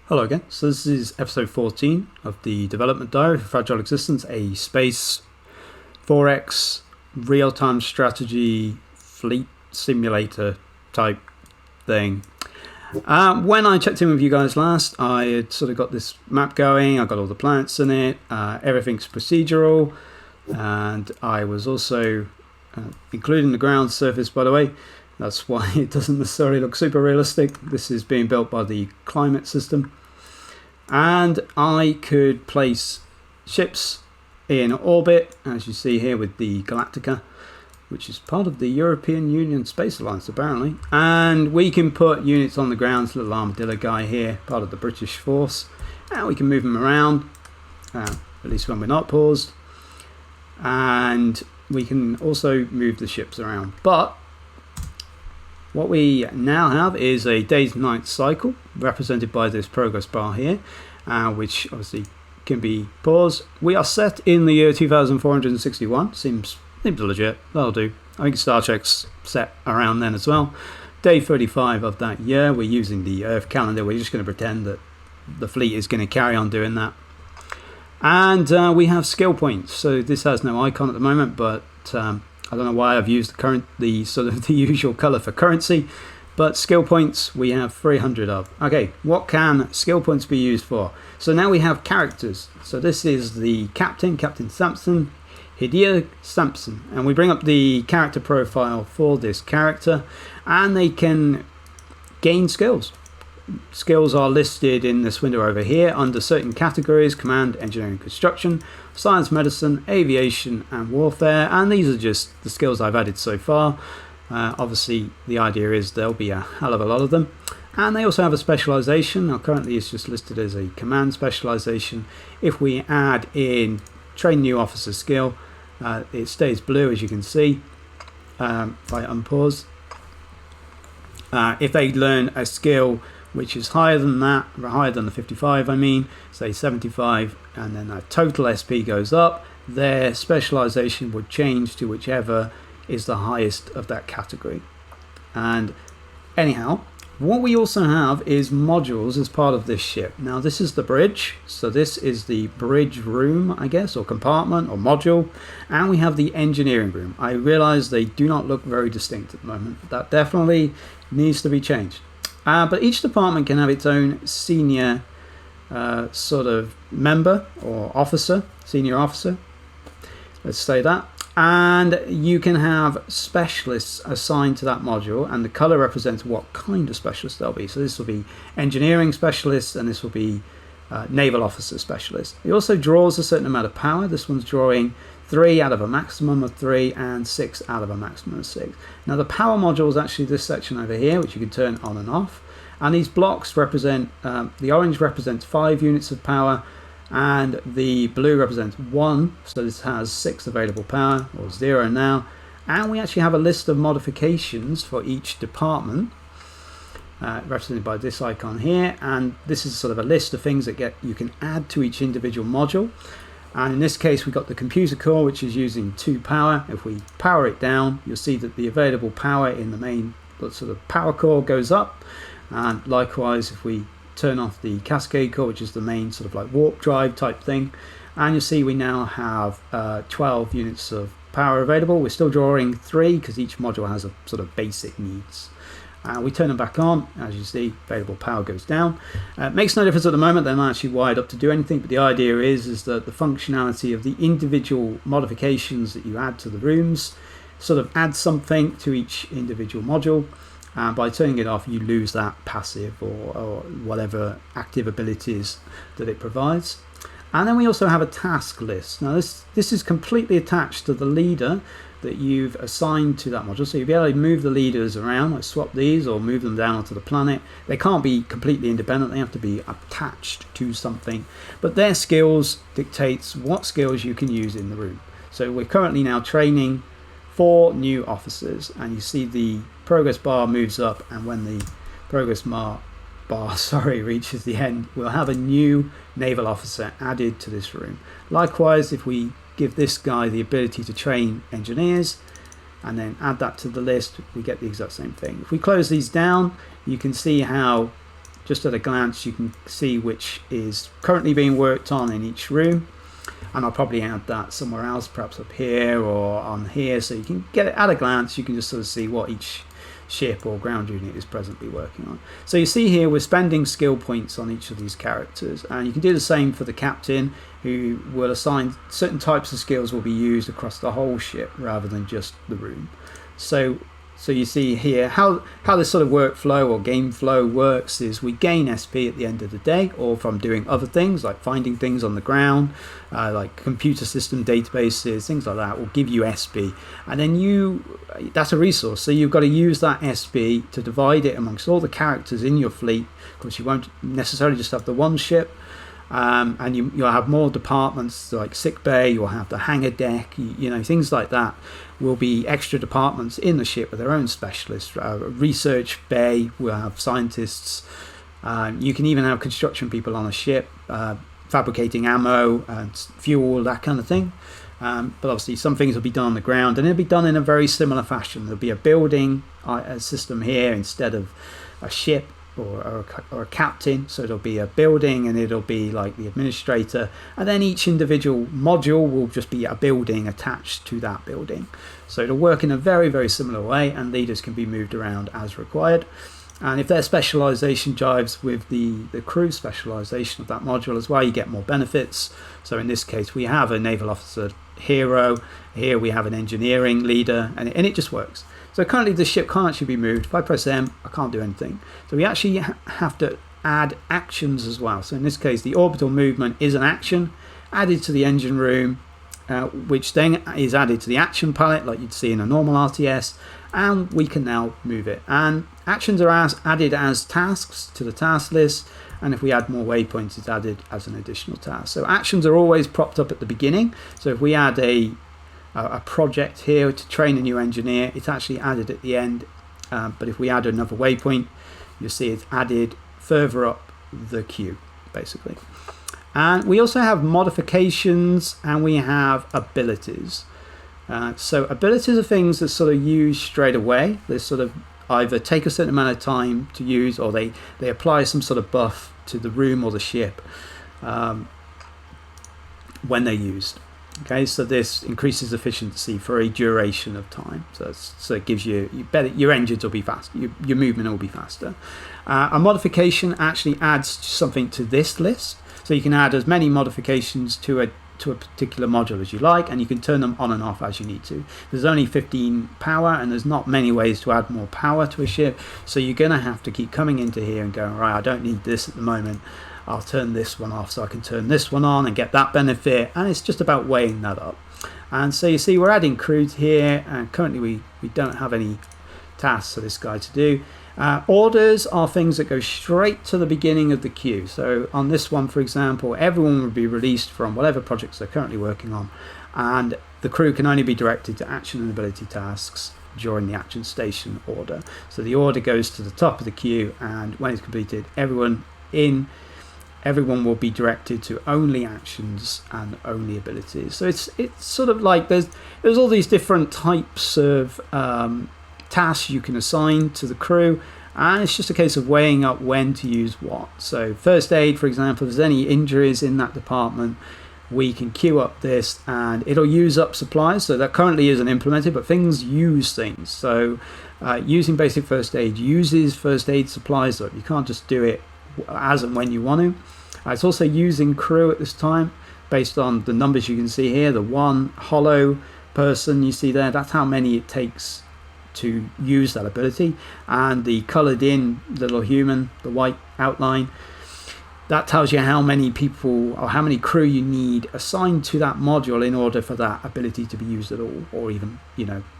Hello again. So this is episode 14 of the development diary for Fragile Existence, a development diary for Fragile Existence, a space 4X real-time strategy fleet simulator type thing. When I checked in with you guys last, I had sort of got this map going. I got all the planets in it. Everything's procedural, and I was also including the ground surface, by the way. That's why it doesn't necessarily look super realistic. This is being built by the climate system. And I could place ships in orbit, as you see here with the Galactica, which is part of the European Union Space Alliance apparently. And we can put units on the ground. This little armadillo guy here, part of the British force. And we can move them around, at least when we're not paused. And we can also move the ships around. But what we now have is a days and nights cycle represented by this progress bar here, which obviously can be paused. We are set in the year 2461. Seems legit. That'll do. I think Star Trek's set around then as well. Day 35 of that year. We're using the Earth calendar. We're just going to pretend that the fleet is going to carry on doing that. And we have skill points. So this has no icon at the moment, but I don't know why I've used the sort of the usual color for currency, but skill points we have 300 of. Okay, what can skill points be used for? So now we have characters. So this is the Captain Sampson, Hideo Sampson, and we bring up the character profile for this character, and they can gain skills. Skills are listed in this window over here under certain categories: command, engineering, construction, science, medicine, aviation and warfare. And these are just the skills I've added so far. Obviously the idea is there'll be a hell of a lot of them. And they also have a specialization. Now currently it's just listed as a command specialization. If we add in train new officer skill, it stays blue, as you can see. If I unpause, if they learn a skill which is higher than that, higher than the 55 I mean, say 75, and then that total SP goes up, their specialization would change to whichever is the highest of that category. And anyhow, what we also have is modules as part of this ship. Now this is the bridge, so this is the bridge room, I guess, or compartment or module, and we have the engineering room. I realize they do not look very distinct at the moment. That definitely needs to be changed. But each department can have its own senior sort of member or officer, senior officer, let's say that. And you can have specialists assigned to that module, and the color represents what kind of specialist they'll be. So this will be engineering specialists, and this will be naval officer specialist. It also draws a certain amount of power. This one's drawing 3 out of a maximum of 3 and 6 out of a maximum of 6. Now the power module is actually this section over here, which you can turn on and off. And these blocks represent, the orange represents 5 units of power, and the blue represents 1. So this has 6 available power, or 0 now. And we actually have a list of modifications for each department, represented by this icon here. And this is sort of a list of things that you can add to each individual module. And in this case we've got the computer core, which is using 2 power. If we power it down, you'll see that the available power in the main sort of power core goes up. And likewise, if we turn off the cascade core, which is the main sort of like warp drive type thing, and you'll see we now have 12 units of power available. We're still drawing 3 because each module has a sort of basic needs. We turn them back on, as you see, available power goes down. Makes no difference at the moment, they're not actually wired up to do anything, but the idea is that the functionality of the individual modifications that you add to the rooms sort of add something to each individual module. And by turning it off, you lose that passive or whatever active abilities that it provides. And then we also have a task list. Now this is completely attached to the leader that you've assigned to that module. So you'll be able to move the leaders around, like swap these or move them down onto the planet. They can't be completely independent, they have to be attached to something. But their skills dictates what skills you can use in the room. So we're currently now training 4 new officers, and you see the progress bar moves up, and when the progress bar reaches the end, we'll have a new naval officer added to this room. Likewise, if we give this guy the ability to train engineers and then add that to the list, we get the exact same thing. If we close these down, you can see how just at a glance you can see which is currently being worked on in each room, and I'll probably add that somewhere else, perhaps up here or on here, so you can get it at a glance. You can just sort of see what each ship or ground unit is presently working on. So you see here we're spending skill points on each of these characters, and you can do the same for the captain, who will assign certain types of skills will be used across the whole ship rather than just the room. So you see here how this sort of workflow or game flow works is we gain SP at the end of the day, or from doing other things like finding things on the ground, like computer system databases, things like that will give you SP, and then that's a resource, so you've got to use that SP to divide it amongst all the characters in your fleet. Of course you won't necessarily just have the one ship, and you'll have more departments like sick bay, you'll have the hangar deck, things like that will be extra departments in the ship with their own specialists. Research bay will have scientists. You can even have construction people on a ship, fabricating ammo and fuel, that kind of thing. But obviously some things will be done on the ground, and it'll be done in a very similar fashion. There'll be a building system here instead of a ship or a captain, so it'll be a building and it'll be like the administrator, and then each individual module will just be a building attached to that building. So it'll work in a very, very similar way, and leaders can be moved around as required. And if their specialization jives with the crew specialization of that module as well, you get more benefits. So in this case we have a naval officer hero, here we have an engineering leader, and it just works. So currently the ship can't actually be moved. If I press M, I can't do anything. So we actually have to add actions as well. So in this case, the orbital movement is an action added to the engine room, which then is added to the action palette like you'd see in a normal RTS, and we can now move it. And actions are added as tasks to the task list, and if we add more waypoints, it's added as an additional task. So actions are always propped up at the beginning. So if we add a project here to train a new engineer, it's actually added at the end, but if we add another waypoint, you'll see it's added further up the queue basically. And we also have modifications, and we have abilities. So abilities are things that sort of use straight away. They sort of either take a certain amount of time to use, or they apply some sort of buff to the room or the ship when they're used. Okay, so this increases efficiency for a duration of time. So it gives you better. Your engines will be faster. Your movement will be faster. A modification actually adds something to this list. So you can add as many modifications to a particular module as you like, and you can turn them on and off as you need to. There's only 15 power, and there's not many ways to add more power to a ship. So you're going to have to keep coming into here and going, right, I don't need this at the moment. I'll turn this one off so I can turn this one on and get that benefit, and it's just about weighing that up. And so you see we're adding crew here, and currently we don't have any tasks for this guy to do. Orders are things that go straight to the beginning of the queue. So on this one, for example, everyone would be released from whatever projects they're currently working on, and the crew can only be directed to action and ability tasks during the action station order. So the order goes to the top of the queue, and when it's completed, everyone will be directed to only actions and only abilities. So it's sort of like there's all these different types of tasks you can assign to the crew, and it's just a case of weighing up when to use what. So first aid, for example, if there's any injuries in that department, we can queue up this and it'll use up supplies. So that currently isn't implemented, but things use things. So using basic first aid uses first aid supplies up. You can't just do it as and when you want to. It's also using crew at this time based on the numbers you can see here. The one hollow person you see there, that's how many it takes to use that ability. And the coloured in little human, the white outline, that tells you how many people or how many crew you need assigned to that module in order for that ability to be used at all, or even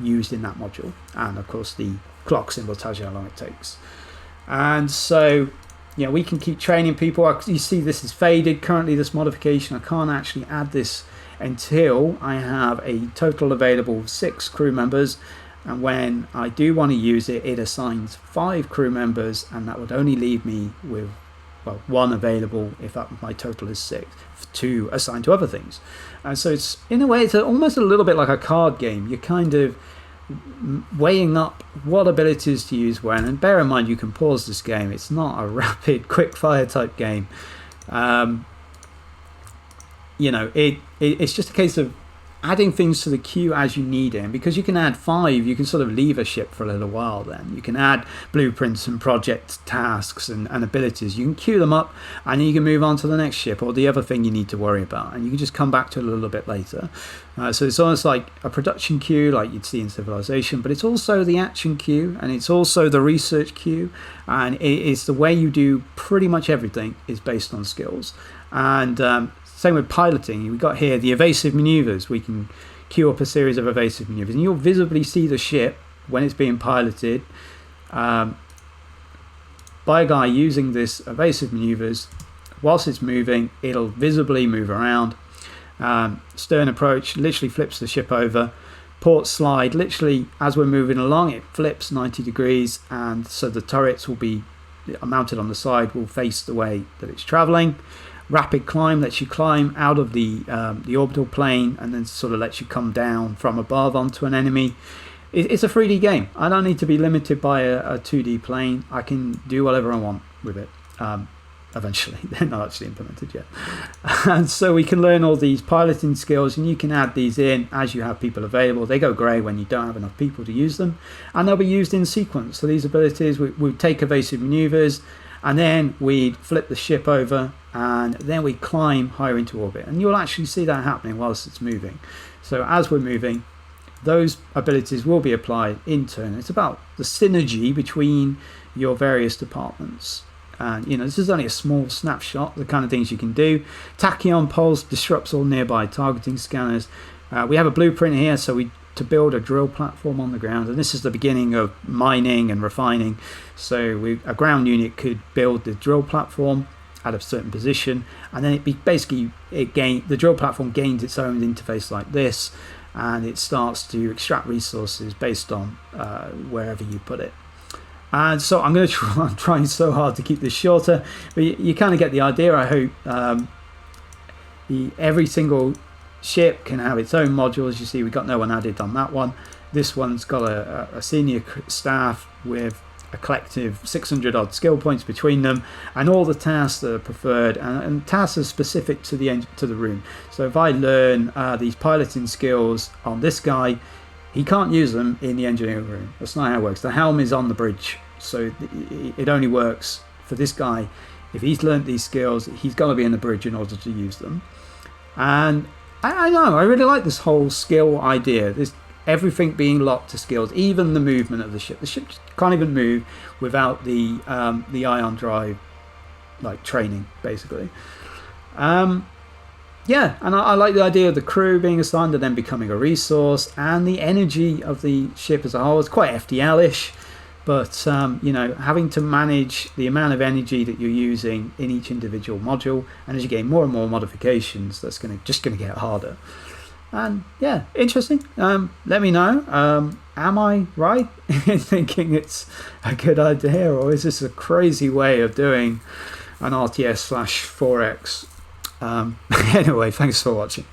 used in that module. And of course the clock symbol tells you how long it takes. And so we can keep training people. You see this is faded currently, this modification. I can't actually add this until I have a total available 6 crew members, and when I do want to use it, it assigns 5 crew members, and that would only leave me with 1 available if my total is 6 to assign to other things. And so it's, in a way, it's almost a little bit like a card game. You kind of weighing up what abilities to use when. And bear in mind, you can pause this game. It's not a rapid, quick fire type game. It's just a case of adding things to the queue as you need it. And because you can add 5, you can sort of leave a ship for a little while. Then you can add blueprints and project tasks and abilities. You can queue them up, and then you can move on to the next ship or the other thing you need to worry about, and you can just come back to it a little bit later. So it's almost like a production queue like you'd see in Civilization, but it's also the action queue, and it's also the research queue, and it's the way you do pretty much everything is based on skills. And same with piloting. We've got here the evasive maneuvers. We can queue up a series of evasive maneuvers, and you'll visibly see the ship when it's being piloted by a guy using this evasive maneuvers. Whilst it's moving, it'll visibly move around. Stern approach literally flips the ship over. Port slide, literally as we're moving along, it flips 90 degrees, and so the turrets will be mounted on the side, will face the way that it's traveling. Rapid climb lets you climb out of the orbital plane, and then sort of lets you come down from above onto an enemy. It's a 3D game. I don't need to be limited by a 2D plane. I can do whatever I want with it. Eventually, they're not actually implemented yet. And so we can learn all these piloting skills, and you can add these in as you have people available. They go grey when you don't have enough people to use them, and they'll be used in sequence. So these abilities, we take evasive maneuvers, and then we'd flip the ship over, and then we climb higher into orbit, and you'll actually see that happening whilst it's moving. So as we're moving, those abilities will be applied in turn. It's about the synergy between your various departments. And this is only a small snapshot, the kind of things you can do. Tachyon pulse disrupts all nearby targeting scanners. We have a blueprint here, so to build a drill platform on the ground, and this is the beginning of mining and refining. So a ground unit could build the drill platform at a certain position, and then the drill platform gains its own interface like this, and it starts to extract resources based on wherever you put it. And so I'm trying so hard to keep this shorter, but you kind of get the idea, I hope. Every single ship can have its own module. As you see, we got no one added on that one. This one's got a senior staff with a collective 600 odd skill points between them, and all the tasks that are preferred, and tasks are specific to the room. So if I learn these piloting skills on this guy, he can't use them in the engineering room. That's not how it works. The helm is on the bridge, so it only works for this guy. If he's learned these skills, he's got to be in the bridge in order to use them. And I really like this whole skill idea. There's everything being locked to skills, even the movement of the ship. The ship can't even move without the ion drive, like training, basically. And I like the idea of the crew being assigned and then becoming a resource, and the energy of the ship as a whole. It's quite FTL-ish, but having to manage the amount of energy that you're using in each individual module, and as you gain more and more modifications, that's just going to get harder. And yeah, interesting. Let me know. Am I right in thinking it's a good idea, or is this a crazy way of doing an RTS/4X? Anyway, thanks for watching.